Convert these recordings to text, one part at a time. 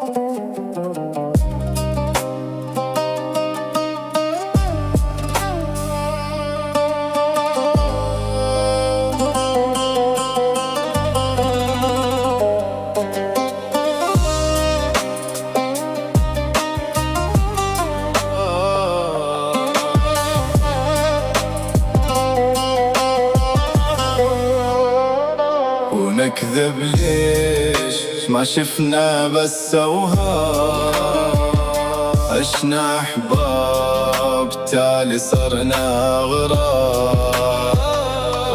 ونكذب ليش ما شفنا بس أوهام، عشنا أحباب تالي صرنا غرام.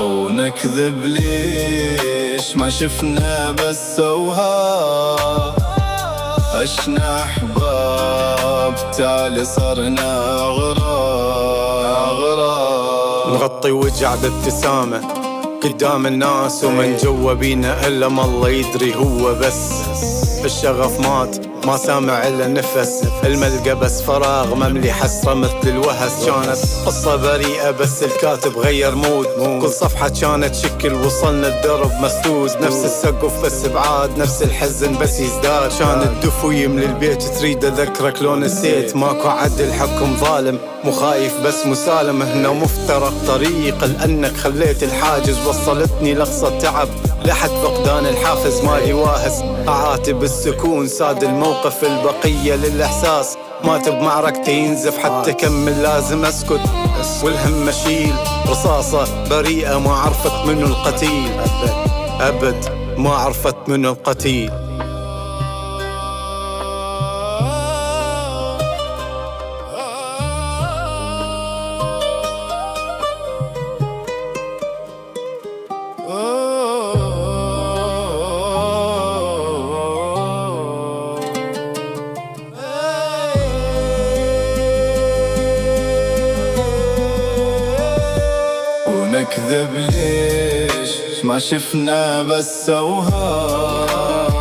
ونكذب ليش ما شفنا بس أوهام، عشنا أحباب تالي صرنا غرام. نغطي وجع بابتسامة قدام الناس، ومن جوا بينا إلا ما الله يدري هو بس. الشغف مات ما سامع إلا نفس، الملقى بس فراغ مملي حسرة مثل الوهس. كانت قصة بريئة بس الكاتب غير مود، كل صفحة كانت شكل وصلنا الدرب مسدود. نفس السقف بس بعاد، نفس الحزن بس يزداد. كان الدفو يملي البيت تريد أذكرك لو نسيت. ماكو عدل حكم ظالم، مو خايف بس مسالم. هنا مفترق طريق لأنك خليت الحاجز، وصلتني لأقصى التعب لحد فقدان الحافز. مالي واهس أعاتب السكون، ساد الموقف البقية للإحساس. مات بمعركتي ينزف حتى كمل لازم أسكت، والهم أشيل رصاصة بريئة ما عرفت منو القتيل. أبد ما عرفت منو القتيل. ونكذب ليش ما شفنا بس أوهام،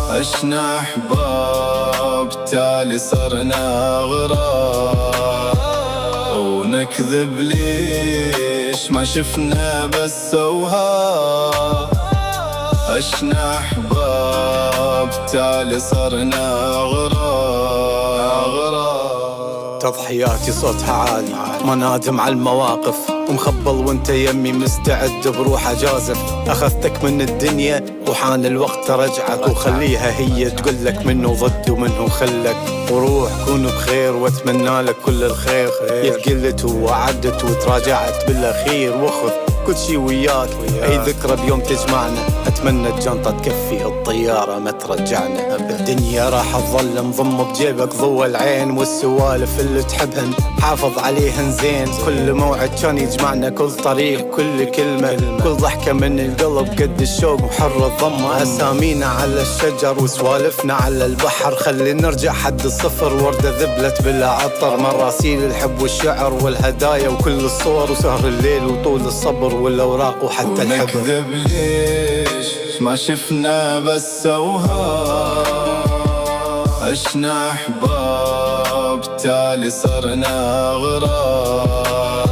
عشنا أحباب تالي صرنا غرام. ونكذب ليش ما شفنا بس أوهام، عشنا أحباب تالي صرنا غرام. تضحياتي صوتها عالي ما نادم على المواقف، ومخبل وانت يمي مستعد بروح اجازف. اخذتك من الدنيا وحان الوقت ترجعك، وخليها هي تقولك منه ضد ومنه خلك. وروح كون بخير واتمنى لك كل الخير. قلت ووعدت وتراجعت بالاخير، واخذ كل شي وياك اي ذكرى بيوم تجمعنا. اتمنى الجنطة تكفي الطيارة ما ترجعنا. الدنيا راح تظل مضم بجيبك ضوى العين، والسوالف اللي تحبهن حافظ عليهن زين. كل موعد كان يجمعنا، كل طريق كل كلمة، كل ضحكة من القلب قد الشوق وحر الضمة. اسامينا على الشجر وسوالفنا على البحر، خلي نرجع حد الصفر. وردة ذبلت بلا عطر، مراسيل الحب والشعر والهدايا وكل الصور، وسهر الليل وطول الصبر والأوراق وحتى الحبر. ونكذب ليش ما شفنا بس أوهام، عشنا أحباب تالي صرنا غرام.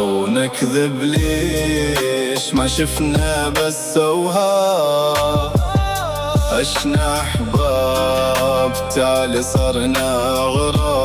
ونكذب ليش ما شفنا بس أوهام، عشنا أحباب تالي صرنا غرام.